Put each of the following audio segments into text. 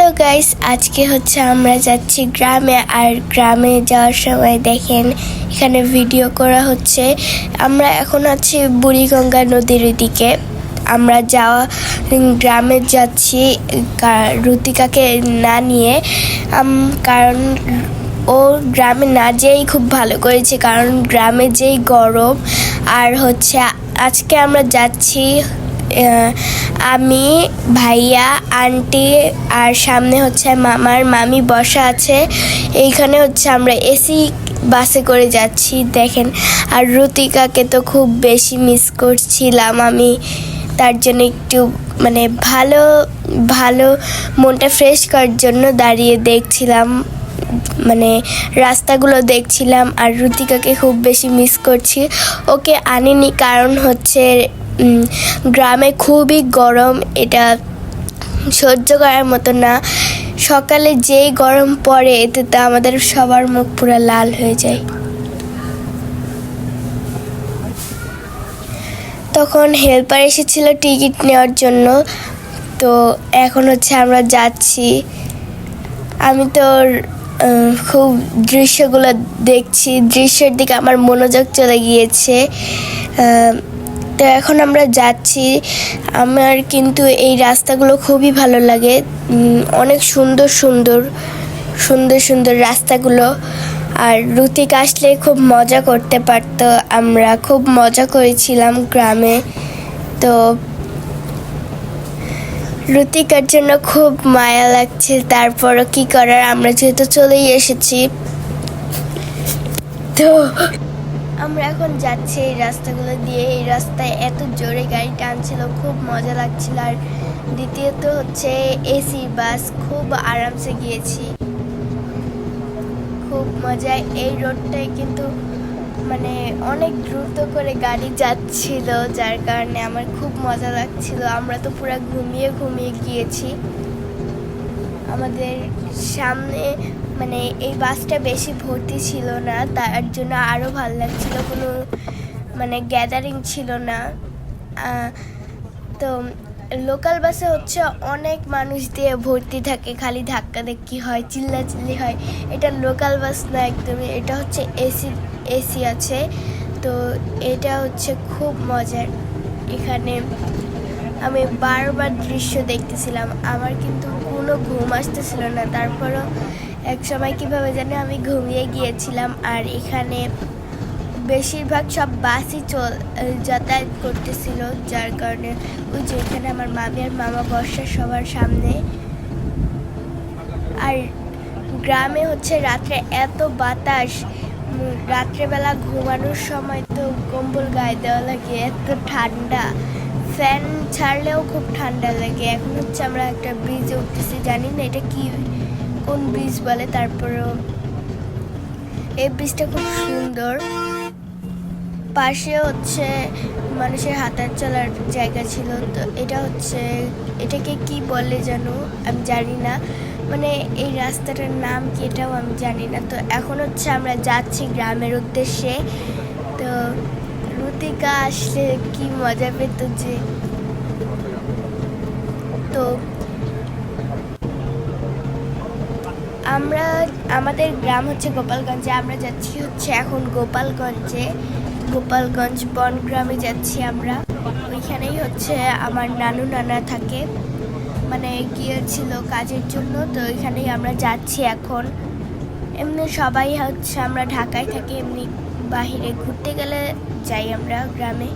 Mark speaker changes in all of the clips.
Speaker 1: Hello guys, আজকে হচ্ছে আমরা যাচ্ছি গ্রামে। আর গ্রামে যাওয়ার সময় দেখেন এখানে ভিডিও করা হচ্ছে। আমরা এখন আছি বুড়িগঙ্গা নদীর দিকে। আমরা গ্রামে যাচ্ছি রুতিকাকে না নিয়ে, কারণ ও গ্রামে না যেয়েই খুব ভালো করেছে, কারণ গ্রামে যেই গরম। আর হচ্ছে আজকে আমরা যাচ্ছি আমি, ভাইয়া, আন্টি আর সামনে হচ্ছে মামার মামি বসা আছে। এইখানে হচ্ছে আমরা এসি বাসে করে যাচ্ছি দেখেন। আর রুতিকাকে তো খুব বেশি মিস করছিলাম আমি, তার জন্য একটু ভালো ভালো মনটা ফ্রেশ করার জন্য দাঁড়িয়ে দেখছিলাম, রাস্তাগুলো দেখছিলাম। আর রুতিকাকে খুব বেশি মিস করছি। ওকে আনিনি কারণ হচ্ছে গ্রামে খুবই গরম, এটা সহ্য করার মতো না। সকালে যেই গরম পড়ে এতে তো আমাদের সবার মুখ পুরো লাল হয়ে যায়। তখন হেল্পার এসেছিল টিকিট নেওয়ার জন্য। তো এখন হচ্ছে আমরা যাচ্ছি। আমি তো খুব দৃশ্যগুলো দেখছি, দৃশ্যের দিকে আমার মনোযোগ চলে গিয়েছে। তো এখন আমরা যাচ্ছি। আমার কিন্তু এই রাস্তাগুলো খুবই ভালো লাগে, অনেক সুন্দর সুন্দর সুন্দর সুন্দর রাস্তাগুলো। আর রুতিকা আসলে খুব মজা করতে পারতো, আমরা খুব মজা করেছিলাম গ্রামে। তো রুতিকার জন্য খুব মায়া লাগছে, তারপরও কি করার, আমরা যেহেতু চলেই এসেছি। তো আমরা এখন যাচ্ছি এই রাস্তাগুলো দিয়ে। এই রাস্তায় এত জোরে গাড়ি টানছিল, খুব মজা লাগছিল। আর দ্বিতীয়ত হচ্ছে এসি বাস, খুব আরামসে গিয়েছি, খুব মজা। এই রোডটায় কিন্তু অনেক দ্রুত করে গাড়ি যাচ্ছিল, যার কারণে আমার খুব মজা লাগছিল। আমরা তো পুরো ঘুমিয়ে ঘুমিয়ে গিয়েছি। আমাদের সামনে এই বাসটা বেশি ভর্তি ছিল না, তার জন্য আরও ভালো লাগছিল, কোনো গ্যাদারিং ছিল না। তো লোকাল বাসে হচ্ছে অনেক মানুষ দিয়ে ভর্তি থাকে, খালি ধাক্কাধাক্কি হয়, চিল্লাচিল্লি হয়। এটা লোকাল বাস না একদমই, এটা হচ্ছে এসি আছে। তো এটা হচ্ছে খুব মজার। এখানে আমি বারবার দৃশ্য দেখতেছিলাম, আমার কিন্তু কোনো ঘুম আসতেছিল না। তারপরও এক সময় কীভাবে জানি আমি ঘুমিয়ে গিয়েছিলাম। আর এখানে বেশিরভাগ সব বাসই যাতায়াত করতেছিল, যার কারণে ওই যে এখানে আমার মামি আর মামা বর্ষা সবার সামনে। আর গ্রামে হচ্ছে রাত্রে এত বাতাস, রাত্রেবেলা ঘুমানোর সময় তো কম্বল গায়ে দেওয়া লাগে, এত ঠান্ডা, ফ্যান ছাড়লেও খুব ঠান্ডা লাগে। এখন হচ্ছে আমরা একটা ব্রিজে উঠতেছি, জানি না এটা কোন ব্রিজ বলে। তারপরেও এই ব্রিজটা খুব সুন্দর। পাশে হচ্ছে মানুষের হাঁটার চলার জায়গা ছিল। তো এটাকে কি বলে জানো, আমি জানি না, এই রাস্তাটার নাম কি এটাও আমি জানি না। তো এখন হচ্ছে আমরা যাচ্ছি গ্রামের উদ্দেশ্যে। তো রুতিকা আসলে কি মজা পেত যে। তো আমাদের গ্রাম হচ্ছে গোপালগঞ্জে, আমরা যাচ্ছি হচ্ছে এখন গোপালগঞ্জ বনগ্রামে যাচ্ছি আমরা। ওইখানেই হচ্ছে আমার নানু নানা থাকে, গিয়েছিল কাজের জন্য। তো ওইখানেই আমরা যাচ্ছি এখন। এমনি সবাই হচ্ছে আমরা ঢাকায় থাকি, এমনি বাহিরে ঘুরতে গেলে যাই আমরা গ্রামে।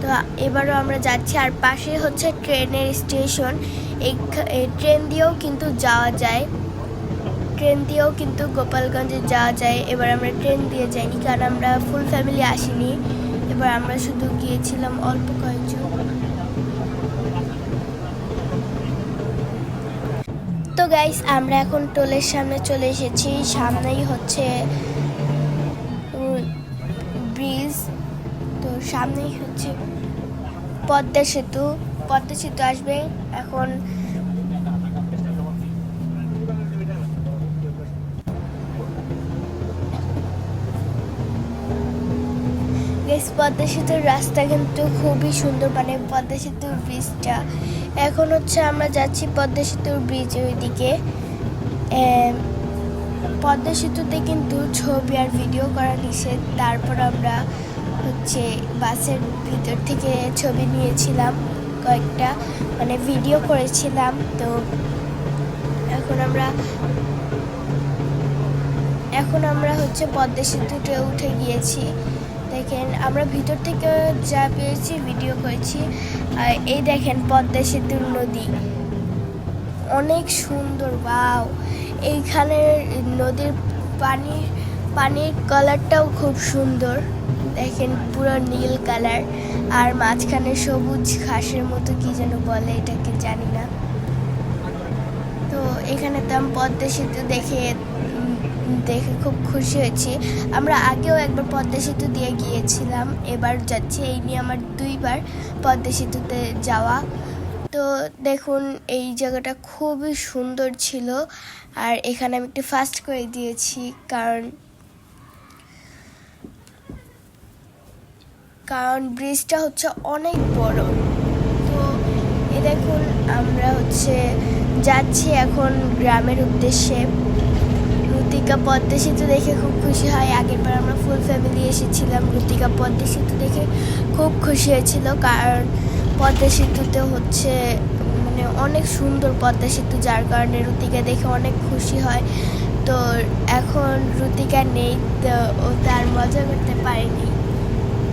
Speaker 1: তো এবারও আমরা যাচ্ছি। আর পাশে হচ্ছে ট্রেনের স্টেশন, এই ট্রেন দিয়েও কিন্তু যাওয়া যায়, ট্রেন দিয়েও কিন্তু গোপালগঞ্জে যাওয়া যায়। এবার আমরা ট্রেন দিয়ে যাইনি, কারণ আমরা ফুল ফ্যামিলি আসিনি, এবার আমরা শুধু গিয়েছিলাম অল্প কয়েকজন। তো গাইস, আমরা এখন টোলের সামনে চলে এসেছি। সামনেই হচ্ছে ব্রিজ, তো সামনেই হচ্ছে পদ্মা সেতু আসবে এখন। গাইস, পদ্মা সেতুর রাস্তা কিন্তু খুবই সুন্দর, মানে পদ্মা সেতুর ব্রিজটা। এখন হচ্ছে আমরা যাচ্ছি পদ্মা সেতুর ব্রিজের ওইদিকে। পদ্মা সেতুতে কিন্তু ছবি আর ভিডিও করা নিষেধ। তারপর আমরা হচ্ছে বাসের ভিতর থেকে ছবি নিয়েছিলাম কয়েকটা, মানে ভিডিও করেছিলাম। তো এখন আমরা হচ্ছে পদ্মা সেতুতে উঠে গিয়েছি। দেখেন আমরা ভিতর থেকে যা পেয়েছি ভিডিও করেছি। আর এই দেখেন পদ্মা সেতুর নদী অনেক সুন্দর। ওয়াও, এইখানে নদীর পানির কালারটাও খুব সুন্দর। দেখেন পুরো নীল কালার, আর মাঝখানে সবুজ ঘাসের মতো কি যেন বলে, এটাকে জানি না। তো এখানে তো আমি পদ্মা সেতু দেখে খুব খুশি হয়েছি। আমরা আগেও একবার পদ্মা সেতু দিয়ে গিয়েছিলাম, এবার যাচ্ছি। এই নিয়ে আমার 2বার পদ্মা সেতুতে যাওয়া। তো দেখুন এই জায়গাটা খুবই সুন্দর ছিল। আর এখানে আমি একটু ফাস্ট করে দিয়েছি কারণ ব্রিজটা হচ্ছে অনেক বড়। তো এই দেখুন আমরা হচ্ছে যাচ্ছি এখন গ্রামের উদ্দেশ্যে। রুতিকা পদ্মা সেতু দেখে খুব খুশি হয়। আগেরবার আমরা ফুল ফ্যামিলি এসেছিলাম, রুতিকা পদ্মা সেতু দেখে খুব খুশি হয়েছিল, কারণ পদ্মা সেতুতে হচ্ছে মানে অনেক সুন্দর পদ্মা সেতু, যার কারণে রুতিকা দেখে অনেক খুশি হয়। তো এখন রুতিকা নেই, তো ও তার মজা করতে পারেনি।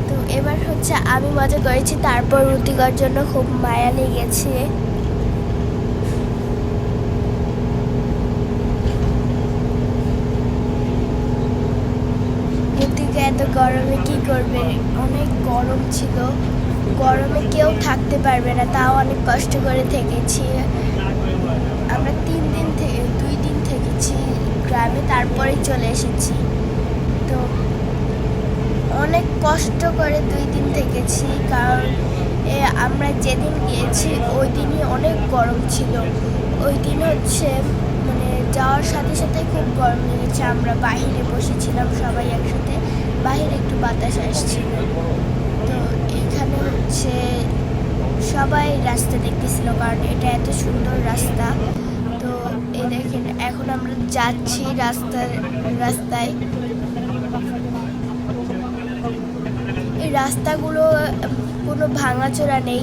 Speaker 1: তো এবার হচ্ছে আমি মজা করেছি, তারপর রুতিকার জন্য খুব মায়া লেগেছে। রুতিকা এত গরমে কি করবে, অনেক গরম ছিল, গরমে কেউ থাকতে পারবে না, তাও অনেক কষ্ট করে থেকেছি। আমরা 2 দিন থেকেছি গ্রামে, তারপরে চলে এসেছি। তো অনেক কষ্ট করে 2 দিন থেকেছি, কারণ আমরা যেদিন গিয়েছি ওই দিনই অনেক গরম ছিল। ওই দিন হচ্ছে মানে যাওয়ার সাথে সাথে খুব গরম লেগেছে। আমরা বাইরে বসেছিলাম সবাই একসাথে, বাইরে একটু বাতাস আসছিল। তো এখানে হচ্ছে সবাই রাস্তা দেখতেছিল, কারণ এটা এত সুন্দর রাস্তা। তো এই দেখেন এখন আমরা যাচ্ছি রাস্তায়। এই রাস্তাগুলো কোনো ভাঙাচোরা নেই,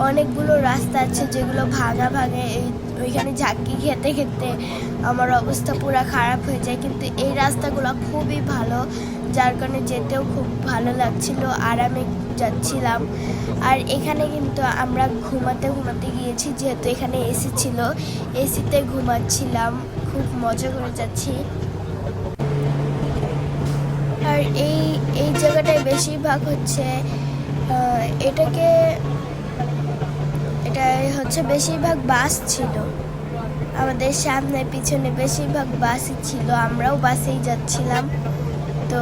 Speaker 1: অনেকগুলো রাস্তা আছে যেগুলো ভাঙা। ওইখানে ঝাঁকি খেতে খেতে আমার অবস্থা পুরো খারাপ হয়ে যায়, কিন্তু এই রাস্তাগুলো খুবই ভালো, যার কারণে যেতেও খুব ভালো লাগছিল, আরামে যাচ্ছিলাম। আর এখানে কিন্তু আমরা ঘুমাতে গিয়েছি, যেহেতু এখানে এসি ছিল, এসিতে ঘুমাচ্ছিলাম, খুব মজা করে যাচ্ছি। আর এই জায়গাটায় বেশিরভাগ হচ্ছে এটা হচ্ছে বেশিরভাগ বাস ছিল। আমাদের সামনে পিছনে বেশিরভাগ বাসই ছিল, আমরাও বাসেই যাচ্ছিলাম। তো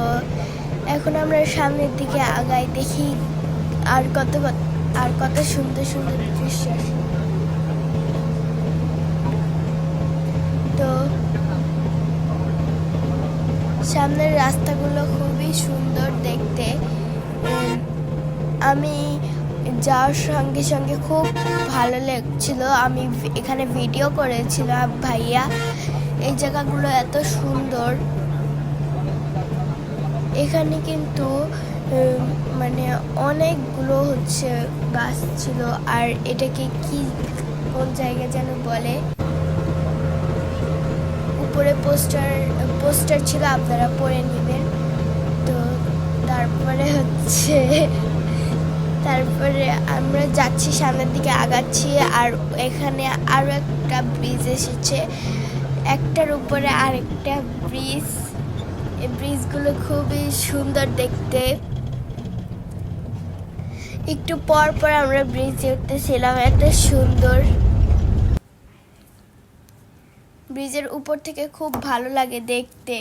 Speaker 1: এখন আমরা সামনের দিকে আগাই, দেখি আর কত সুন্দর সুন্দর দৃশ্য। তো সামনের রাস্তাগুলো খুবই সুন্দর দেখতে। আমি যাওয়ার সঙ্গে সঙ্গে খুব ভালো লাগছিল। আমি এখানে ভিডিও করেছিলাম ভাইয়া। এই জায়গাগুলো এত সুন্দর। এখানে কিন্তু মানে অনেকগুলো হচ্ছে গাছ ছিল। আর এটাকে কোন জায়গা যেন বলে, উপরে পোস্টার ছিল, আপনারা পড়ে নেবেন। তো তারপরে আমরা যাচ্ছি, সামনের দিকে আগাচ্ছি। আর এখানে আরও একটা ব্রিজ এসেছে, একটার উপরে আরেকটা ব্রিজ। এই ব্রিজগুলো খুবই সুন্দর দেখতে। একটু পর আমরা ব্রিজে উঠতেছিলাম, এত সুন্দর। ব্রিজের উপর থেকে খুব ভালো লাগে দেখতে।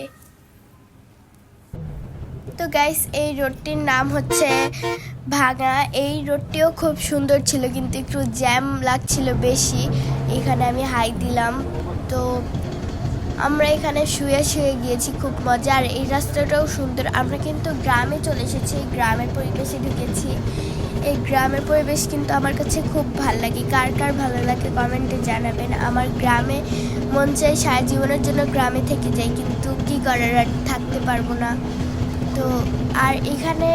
Speaker 1: তো গাইস, এই রোডটির নাম হচ্ছে ভাঙা। এই রোডটিও খুব সুন্দর ছিল, কিন্তু একটু জ্যাম লাগছিল বেশি। এখানে আমি হাই দিলাম। তো আমরা এখানে শুয়ে শুয়ে গিয়েছি, খুব মজা। আর এই রাস্তাটাও সুন্দর। আমরা কিন্তু গ্রামে চলে এসেছি, গ্রামের পরিবেশে ঢুকেছি। এই গ্রামের পরিবেশ কিন্তু আমার কাছে খুব ভালো লাগে। কার কার ভালো লাগে কমেন্টে জানাবেন। আমার গ্রামে মন চাই সারা জীবনের জন্য গ্রামে থেকে যাই, কিন্তু কি করার, আর থাকতে পারবো না। তো আর এখানে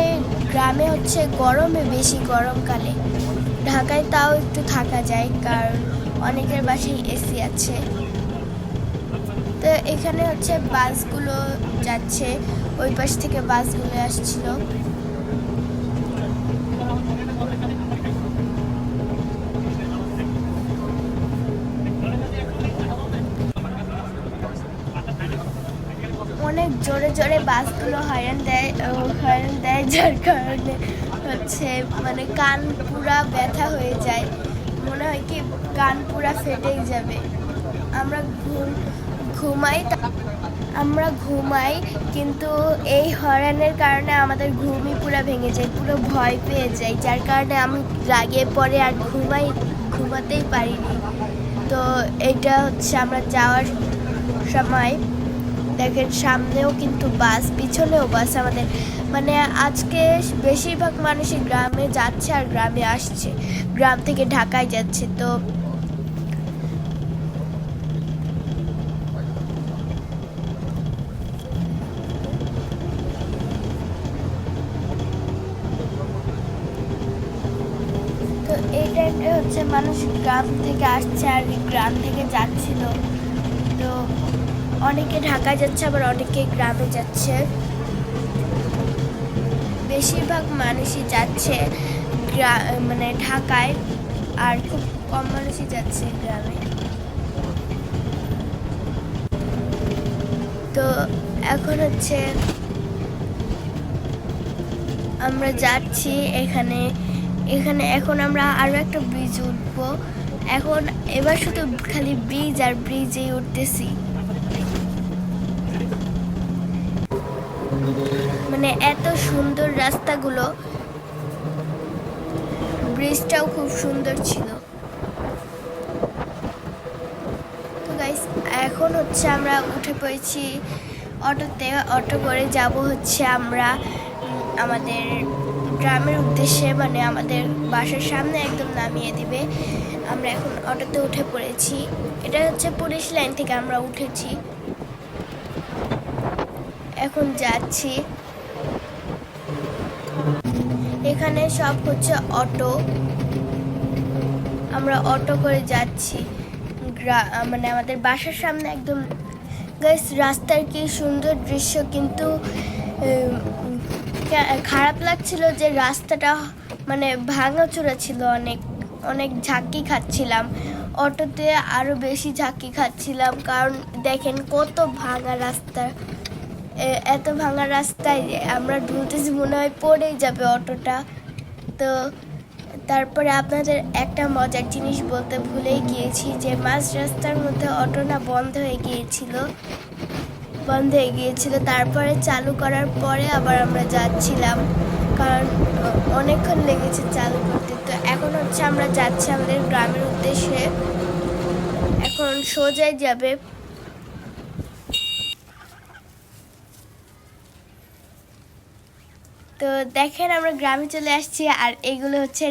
Speaker 1: গ্রামে হচ্ছে গরমে বেশি, গরমকালে। ঢাকায় তাও একটু থাকা যায়, কারণ অনেকের বাসায় এসি আছে। তো এখানে হচ্ছে বাসগুলো যাচ্ছে, ওই পাশ থেকে বাসগুলো আসছিল। অনেক জোরে জোরে বাসগুলো হর্ন দেয়, যার কারণে হচ্ছে মানে কান পুরা ব্যথা হয়ে যায়, মনে হয় কি কান পুরা ফেটেই যাবে। আমরা ঘুমাই, কিন্তু এই হর্নের কারণে আমাদের ঘুমই পুরো ভেঙে যায়, পুরো ভয় পেয়ে যাই, যার কারণে আমি রাগে পরে আর ঘুমাতেই পারিনি। তো এটা হচ্ছে আমরা যাওয়ার সময় দেখেন সামনেও কিন্তু বাস, পিছনেও বাস। আমাদের মানে আজকে বেশিরভাগ মানুষই গ্রামে যাচ্ছে আর গ্রামে আসছে, গ্রাম থেকে ঢাকায় যাচ্ছে। তো এই টাইমটা হচ্ছে মানুষ গ্রাম থেকে আসছে আর গ্রাম থেকে যাচ্ছিল। তো অনেকে ঢাকায় যাচ্ছে, আবার অনেকে গ্রামে যাচ্ছে। বেশিরভাগ মানুষই যাচ্ছে মানে ঢাকায়, আর খুব কম মানুষই যাচ্ছে গ্রামে। তো এখন হচ্ছে আমরা যাচ্ছি এখানে এখন আমরা আরো একটা ব্রিজ উঠবো। এবার শুধু খালি ব্রিজ আর ব্রিজেই উঠতেছি। মানে এত সুন্দর রাস্তাগুলো, ব্রিজটাও খুব সুন্দর ছিল। তো গাইস এখন হচ্ছে আমরা উঠে পড়েছি অটোতে। অটো করে যাব হচ্ছে আমরা আমাদের গ্রামের উদ্দেশ্যে, মানে আমাদের বাসার সামনে একদম নামিয়ে দিবে। আমরা এখন অটোতে উঠে পড়েছি। এটা হচ্ছে পুলিশ লাইন থেকে আমরা উঠেছি, এখন যাচ্ছি। এখানে সব হচ্ছে অটো, আমরা অটো করে যাচ্ছি মানে আমাদের বাসার সামনে একদম। গাইস রাস্তার কি সুন্দর দৃশ্য, কিন্তু খারাপ লাগছিল যে রাস্তাটা মানে ভাঙাচোরা ছিল, অনেক ঝাঁকি খাচ্ছিলাম। অটোতে আরো বেশি ঝাঁকি খাচ্ছিলাম, কারণ দেখেন কত ভাঙা রাস্তা। এত ভাঙা রাস্তায় আমরা ঢুলতেছি, মনে হয় পড়েই যাবে অটোটা। তো তারপরে আপনাদের একটা মজার জিনিস বলতে ভুলেই গিয়েছি, যে মাঝ রাস্তার মধ্যে অটোটা বন্ধ হয়ে গিয়েছিল। তারপরে চালু করার পরে আবার আমরা যাচ্ছিলাম, কারণ অনেকক্ষণ লেগেছে চালু করতে। তো এখন হচ্ছে আমরা যাচ্ছি আমাদের গ্রামের উদ্দেশ্যে, এখন সোজাই যাবে। তো দেখেন আমরা গ্রামে চলে আসছি, আর এগুলো হচ্ছে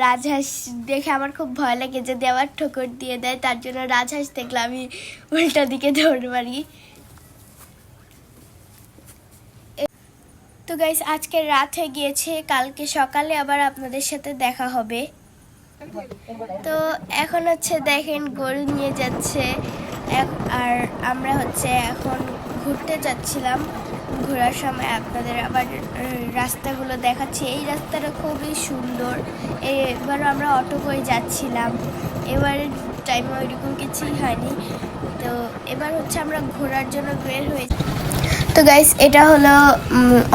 Speaker 1: রাজহাঁস দেখে আমার খুব ভয় লাগে, যদি আবার ঠোকর দিয়ে দেয়, তার জন্য রাজহাঁস দেখলে আমি উল্টা দিকে দৌড় মারি। তো গাইস আজকে রাত হয়ে গিয়েছে, কালকে সকালে আবার আপনাদের সাথে দেখা হবে। তো এখন হচ্ছে দেখেন গরু নিয়ে যাচ্ছে, আর আমরা হচ্ছে এখন ঘুরতে যাচ্ছিলাম। ঘোরার সময় আপনাদের আবার রাস্তাগুলো দেখাচ্ছি। এই রাস্তাটা খুবই সুন্দর। এবারও আমরা অটো করে যাচ্ছিলাম, এবারের টাইমে ওইরকম কিছুই হয়নি। তো এবার হচ্ছে আমরা ঘোরার জন্য বের হয়েছি। তো গাইস এটা হলো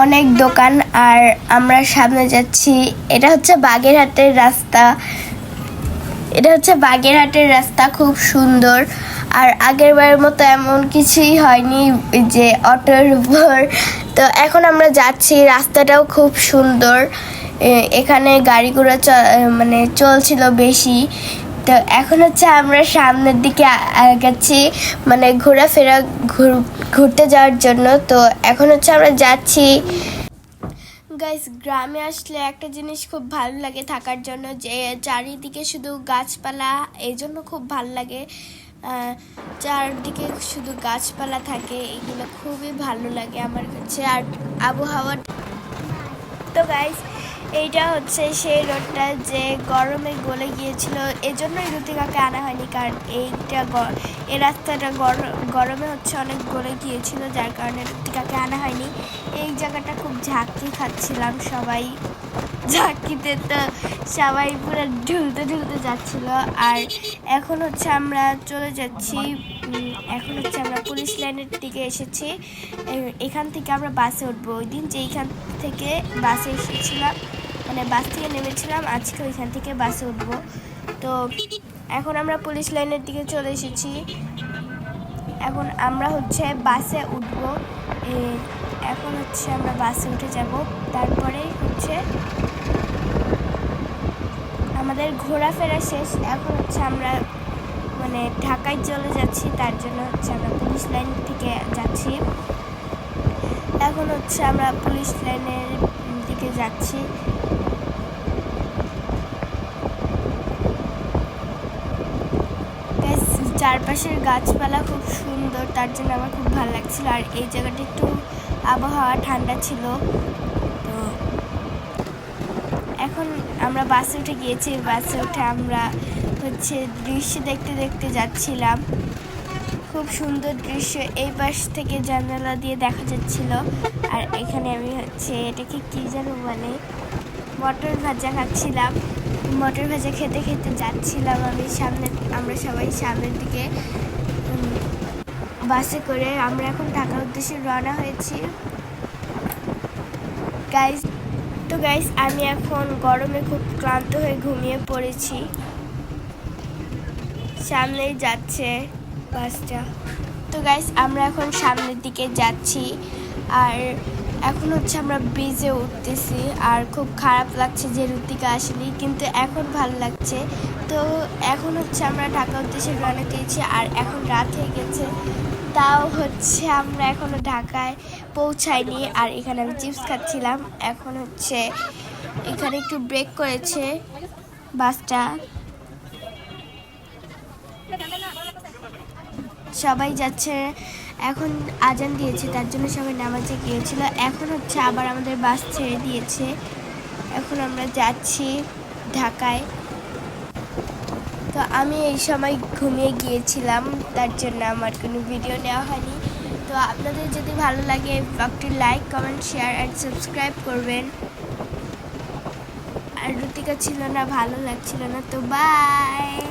Speaker 1: অনেক দোকান, আর আমরা সামনে যাচ্ছি। এটা হচ্ছে বাগেরহাটের রাস্তা, খুব সুন্দর। আর আগের বারের মতো এমন কিছুই হয়নি যে অটোর উপর। তো এখন আমরা যাচ্ছি, রাস্তাটাও খুব সুন্দর। এখানে গাড়ি ঘোড়া মানে চলছিল বেশি। তো এখন হচ্ছে আমরা সামনের দিকে আগাচ্ছি, মানে ঘোরাফেরা ঘুরতে যাওয়ার জন্য। তো এখন হচ্ছে আমরা যাচ্ছি। গাইস, গ্রামে আসলে একটা জিনিস খুব ভালো লাগে থাকার জন্য, যে চারিদিকে শুধু গাছপালা, এই জন্য খুব ভালো লাগে। চারদিকে শুধু গাছপালা থাকে, এগুলো খুবই ভালো লাগে আমার কাছে। আর আবহাওয়া, তো গাইস এইটা হচ্ছে সেই রোডটা যে গরমে গলে গিয়েছিল, এজন্যই রুতিকাকে আনা হয়নি, কারণ এই রাস্তাটা গরমে হচ্ছে অনেক গলে গিয়েছিল, যার কারণে রুতিকাকে আনা হয়নি। এই জায়গাটা খুব ঝাঁকি খাচ্ছিলাম সবাই, ঝাঁকিতে তো সবাই পুরো ঢুলতে ঢুলতে যাচ্ছিল। আর এখন হচ্ছে আমরা চলে যাচ্ছি, এখন হচ্ছে আমরা পুলিশ লাইনের দিকে এসেছি। এখান থেকে আমরা বাসে উঠবো। ওই দিন যেইখান থেকে বাসে এসেছিলাম, মানে বাস থেকে নেমেছিলাম, আজকে ওইখান থেকে বাসে উঠবো। তো এখন আমরা পুলিশ লাইনের দিকে চলে এসেছি। এখন আমরা হচ্ছে বাসে উঠবো। এখন হচ্ছে আমরা বাসে উঠে যাব, তারপরে হচ্ছে আমাদের ঘোরাফেরা শেষ। এখন হচ্ছে আমরা মানে ঢাকায় চলে যাচ্ছি, তার জন্য হচ্ছে আমরা পুলিশ লাইন থেকে যাচ্ছি। এখন হচ্ছে আমরা পুলিশ লাইনের দিকে যাচ্ছি। চারপাশের গাছপালা খুব সুন্দর, তার জন্য আমার খুব ভালো লাগছিল। আর এই জায়গাটা একটু আবহাওয়া ঠান্ডা ছিল। তো এখন আমরা বাসে উঠে গিয়েছি। বাসে উঠে আমরা হচ্ছে দৃশ্য দেখতে দেখতে যাচ্ছিলাম। খুব সুন্দর দৃশ্য, এই পাশ থেকে জানালা দিয়ে দেখা যাচ্ছিল। আর এখানে আমি হচ্ছে এটাকে কী যেন বলে, মটর ভাজা খাচ্ছিলাম। মটর ভাজা খেতে খেতে যাচ্ছিলাম আমরা সবাই সামনের দিকে বাসে করে। আমরা এখন ঢাকার উদ্দেশ্যে রওনা হয়েছি। গাইস আমি এখন গরমে খুব ক্লান্ত হয়ে ঘুমিয়ে পড়েছি। সামনেই যাচ্ছে বাসটা। তো গাইস আমরা এখন সামনের দিকে যাচ্ছি, আর এখন হচ্ছে আমরা ব্রিজে উঠতেছি। আর খুব খারাপ লাগছে যে রুতিকা আসেনি, কিন্তু এখন ভালো লাগছে। তো এখন হচ্ছে আমরা ঢাকা উদ্দেশ্যে রওনা দিয়েছি, আর এখন রাত হয়ে গেছে, তাও হচ্ছে আমরা এখনো ঢাকায় পৌঁছাইনি। আর এখানে আমি চিপস খাচ্ছিলাম। এখন হচ্ছে এখানে একটু ব্রেক করেছে বাসটা, সবাই যাচ্ছে। এখন আজান দিয়েছে, তার জন্য সবাই নামাজে গিয়েছিল। এখন হচ্ছে আবার আমাদের বাস ছেড়ে দিয়েছে। এখন আমরা যাচ্ছি ঢাকায়। তো আমি এই সময় ঘুমিয়ে গিয়েছিলাম, তার জন্য আমার কোনো ভিডিও নেওয়া হয়নি। তো আপনাদের যদি ভালো লাগে ব্লগটি like, comment, share and subscribe করবেন। আর রুতিকা ছিল না, ভালো লাগছিল না। তো বাই।